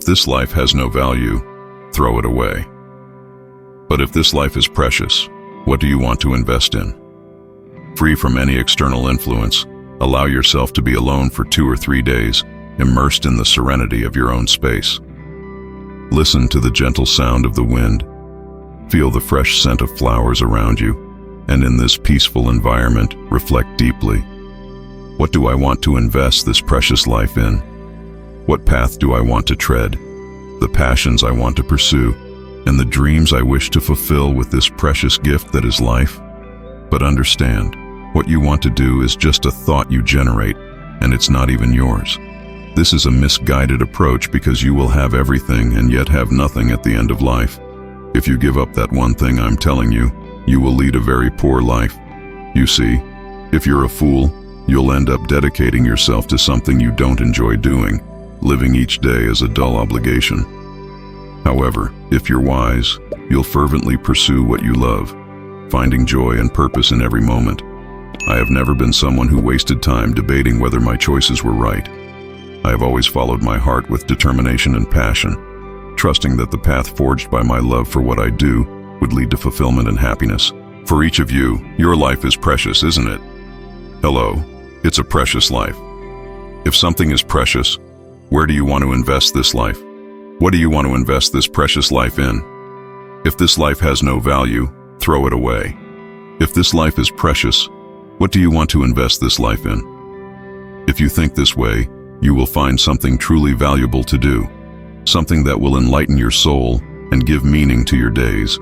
If this life has no value, throw it away. But if this life is precious, what do you want to invest in? Free from any external influence, allow yourself to be alone for 2 or 3 days, immersed in the serenity of your own space. Listen to the gentle sound of the wind. Feel the fresh scent of flowers around you, and in this peaceful environment, reflect deeply. What do I want to invest this precious life in? What path do I want to tread? The passions I want to pursue, and the dreams I wish to fulfill with this precious gift that is life? But understand, what you want to do is just a thought you generate, and it's not even yours. This is a misguided approach because you will have everything and yet have nothing at the end of life. If you give up that one thing I'm telling you, you will lead a very poor life. You see, if you're a fool, you'll end up dedicating yourself to something you don't enjoy doing, living each day as a dull obligation. However, if you're wise, you'll fervently pursue what you love, finding joy and purpose in every moment. I have never been someone who wasted time debating whether my choices were right. I have always followed my heart with determination and passion, trusting that the path forged by my love for what I do would lead to fulfillment and happiness. For each of you, your life is precious, isn't it? Hello, it's a precious life. If something is precious, where do you want to invest this life? What do you want to invest this precious life in? If this life has no value, throw it away. If this life is precious, what do you want to invest this life in? If you think this way, you will find something truly valuable to do, something that will enlighten your soul and give meaning to your days.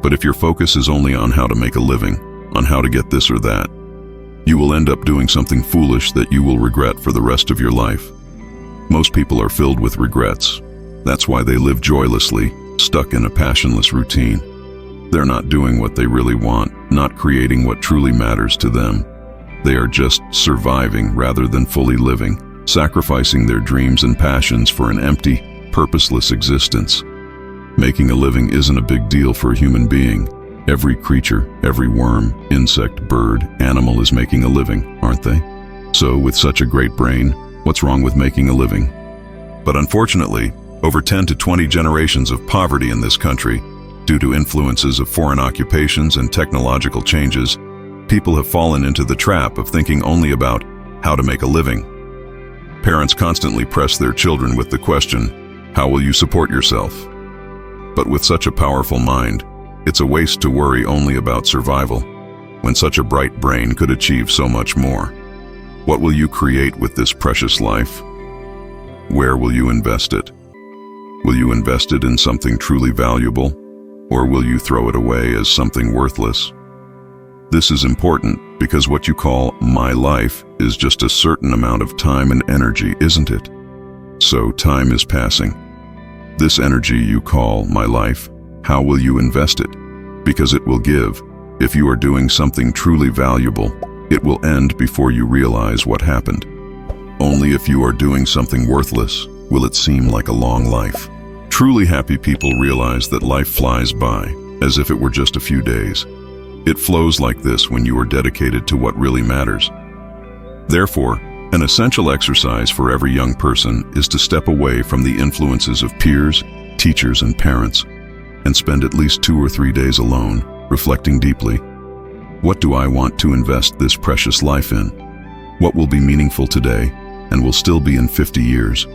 But if your focus is only on how to make a living, on how to get this or that, you will end up doing something foolish that you will regret for the rest of your life. Most people are filled with regrets. That's why they live joylessly, stuck in a passionless routine. They're not doing what they really want, not creating what truly matters to them. They are just surviving rather than fully living, sacrificing their dreams and passions for an empty, purposeless existence. Making a living isn't a big deal for a human being. Every creature, every worm, insect, bird, animal is making a living, aren't they? So, with such a great brain, what's wrong with making a living? But unfortunately, over 10 to 20 generations of poverty in this country, due to influences of foreign occupations and technological changes, people have fallen into the trap of thinking only about how to make a living. Parents constantly press their children with the question, how will you support yourself? But with such a powerful mind, it's a waste to worry only about survival, when such a bright brain could achieve so much more. What will you create with this precious life? Where will you invest it? Will you invest it in something truly valuable, or will you throw it away as something worthless? This is important because what you call my life is just a certain amount of time and energy, isn't it? So time is passing. This energy you call my life, how will you invest it? Because it will give. If you are doing something truly valuable, it will end before you realize what happened. Only if you are doing something worthless will it seem like a long life. Truly happy people realize that life flies by, as if it were just a few days. It flows like this when you are dedicated to what really matters. Therefore, an essential exercise for every young person is to step away from the influences of peers, teachers, and parents, and spend at least 2 or 3 days alone, reflecting deeply. What do I want to invest this precious life in? What will be meaningful today and will still be in 50 years?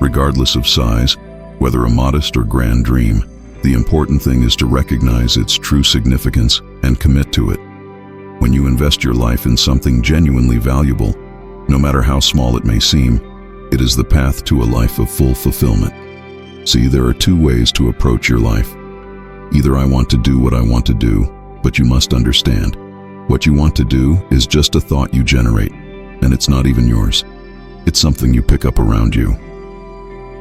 Regardless of size, whether a modest or grand dream, the important thing is to recognize its true significance and commit to it. When you invest your life in something genuinely valuable, no matter how small it may seem, it is the path to a life of full fulfillment. See, there are 2 ways to approach your life. Either I want to do what I want to do, but you must understand, what you want to do is just a thought you generate, and it's not even yours. It's something you pick up around you.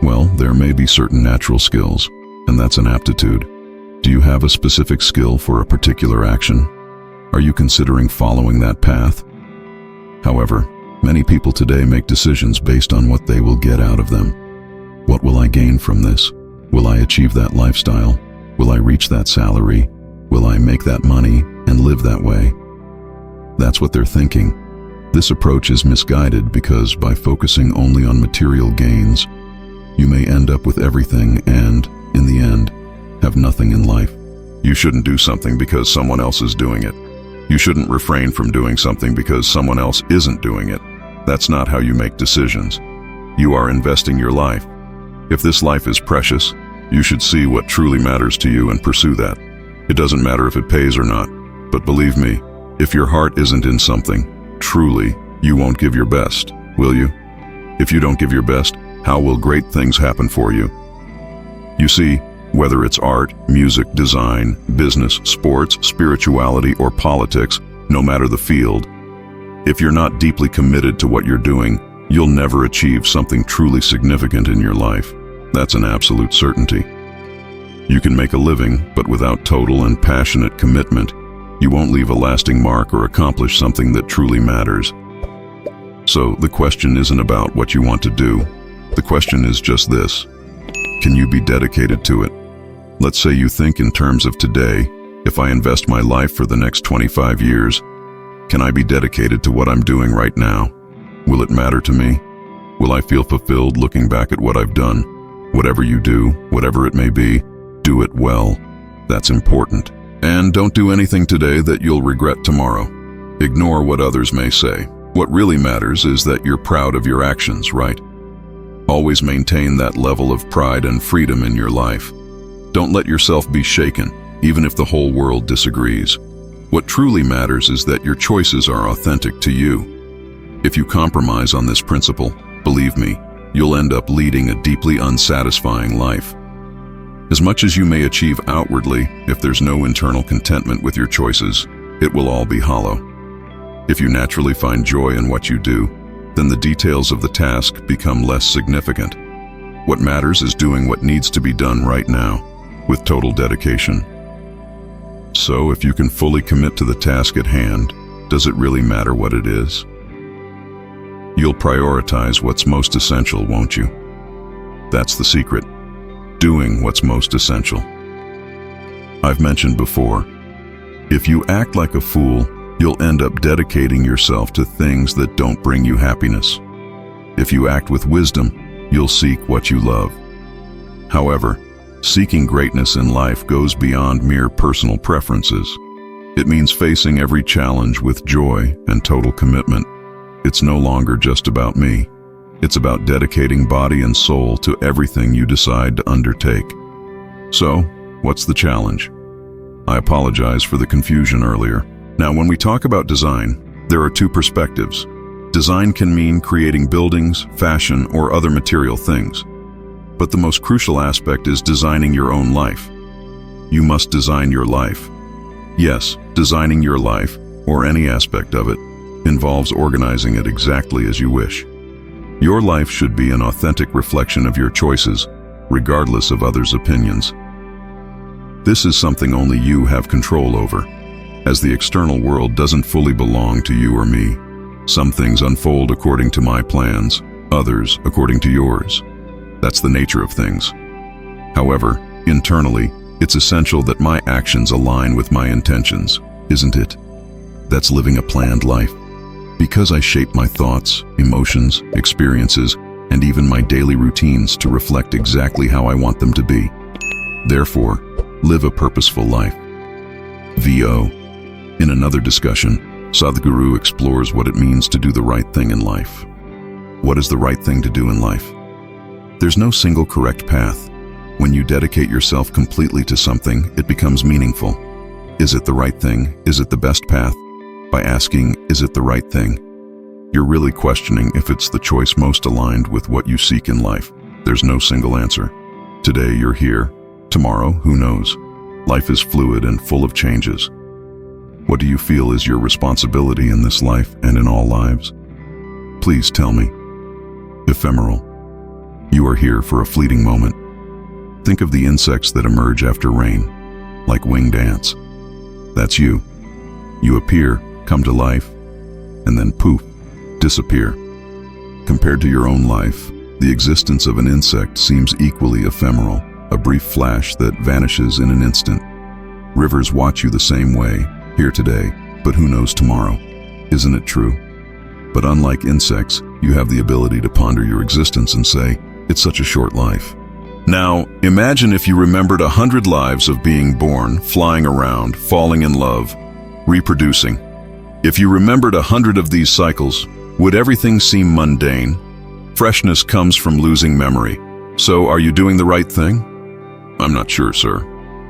Well, there may be certain natural skills, and that's an aptitude. Do you have a specific skill for a particular action? Are you considering following that path? However, many people today make decisions based on what they will get out of them. What will I gain from this? Will I achieve that lifestyle? Will I reach that salary? Will I make that money and live that way? That's what they're thinking. This approach is misguided because by focusing only on material gains, you may end up with everything and, in the end, have nothing in life. You shouldn't do something because someone else is doing it. You shouldn't refrain from doing something because someone else isn't doing it. That's not how you make decisions. You are investing your life. If this life is precious, you should see what truly matters to you and pursue that. It doesn't matter if it pays or not, but believe me, if your heart isn't in something, truly, you won't give your best, will you? If you don't give your best, how will great things happen for you? You see, whether it's art, music, design, business, sports, spirituality, or politics, no matter the field, if you're not deeply committed to what you're doing, you'll never achieve something truly significant in your life. That's an absolute certainty. You can make a living, but without total and passionate commitment, you won't leave a lasting mark or accomplish something that truly matters. So the question isn't about what you want to do. The question is just this: can you be dedicated to it? Let's say you think in terms of today. If I invest my life for the next 25 years, can I be dedicated to what I'm doing right now? Will it matter to me? Will I feel fulfilled looking back at what I've done? Whatever you do, whatever it may be, do it well. That's important. And don't do anything today that you'll regret tomorrow. Ignore what others may say. What really matters is that you're proud of your actions, right? Always maintain that level of pride and freedom in your life. Don't let yourself be shaken, even if the whole world disagrees. What truly matters is that your choices are authentic to you. If you compromise on this principle, believe me, you'll end up leading a deeply unsatisfying life. As much as you may achieve outwardly, if there's no internal contentment with your choices, it will all be hollow. If you naturally find joy in what you do, then the details of the task become less significant. What matters is doing what needs to be done right now, with total dedication. So if you can fully commit to the task at hand, does it really matter what it is? You'll prioritize what's most essential, won't you? That's the secret. Doing what's most essential. I've mentioned before, if you act like a fool, you'll end up dedicating yourself to things that don't bring you happiness. If you act with wisdom, you'll seek what you love. However, seeking greatness in life goes beyond mere personal preferences. It means facing every challenge with joy and total commitment. It's no longer just about me. It's about dedicating body and soul to everything you decide to undertake. So, what's the challenge? I apologize for the confusion earlier. Now, when we talk about design, there are two perspectives. Design can mean creating buildings, fashion, or other material things. But the most crucial aspect is designing your own life. You must design your life. Yes, designing your life, or any aspect of it, involves organizing it exactly as you wish. Your life should be an authentic reflection of your choices, regardless of others' opinions. This is something only you have control over, as the external world doesn't fully belong to you or me. Some things unfold according to my plans, others according to yours. That's the nature of things. However, internally, it's essential that my actions align with my intentions, isn't it? That's living a planned life. Because I shape my thoughts, emotions, experiences, and even my daily routines to reflect exactly how I want them to be. Therefore, live a purposeful life. VO. In another discussion, Sadhguru explores what it means to do the right thing in life. What is the right thing to do in life? There's no single correct path. When you dedicate yourself completely to something, it becomes meaningful. Is it the right thing? Is it the best path? By asking, is it the right thing? You're really questioning if it's the choice most aligned with what you seek in life. There's no single answer. Today you're here. Tomorrow, who knows? Life is fluid and full of changes. What do you feel is your responsibility in this life and in all lives? Please tell me. Ephemeral. You are here for a fleeting moment. Think of the insects that emerge after rain, like winged ants. That's you. You appear, come to life, and then poof, disappear. Compared to your own life, the existence of an insect seems equally ephemeral, a brief flash that vanishes in an instant. Rivers watch you the same way, here today, but who knows tomorrow? Isn't it true? But unlike insects, you have the ability to ponder your existence and say, It's such a short life. Now, imagine if you remembered 100 lives of being born, flying around, falling in love, reproducing. If you remembered 100 of these cycles, would everything seem mundane? Freshness comes from losing memory. So, are you doing the right thing? I'm not sure, sir.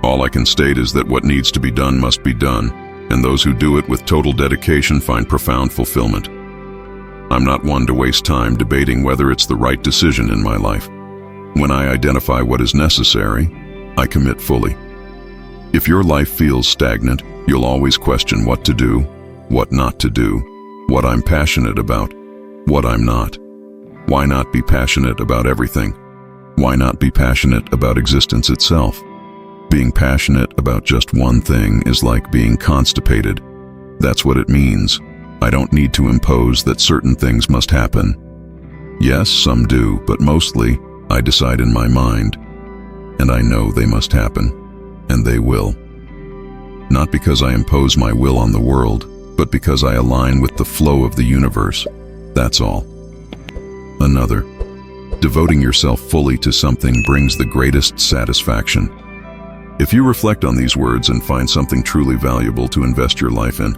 All I can state is that what needs to be done must be done, and those who do it with total dedication find profound fulfillment. I'm not one to waste time debating whether it's the right decision in my life. When I identify what is necessary, I commit fully. If your life feels stagnant, you'll always question what to do, what not to do, what I'm passionate about, what I'm not. Why not be passionate about everything? Why not be passionate about existence itself? Being passionate about just one thing is like being constipated. That's what it means. I don't need to impose that certain things must happen. Yes, some do, but mostly, I decide in my mind, and I know they must happen, and they will. Not because I impose my will on the world, but because I align with the flow of the universe. That's all. Another. Devoting yourself fully to something brings the greatest satisfaction. If you reflect on these words and find something truly valuable to invest your life in,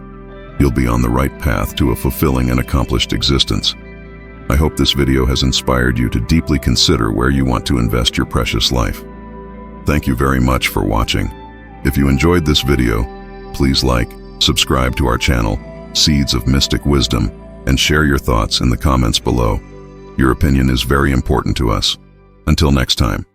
you'll be on the right path to a fulfilling and accomplished existence. I hope this video has inspired you to deeply consider where you want to invest your precious life. Thank you very much for watching. If you enjoyed this video, please like, subscribe to our channel, Seeds of Mystic Wisdom, and share your thoughts in the comments below. Your opinion is very important to us. Until next time.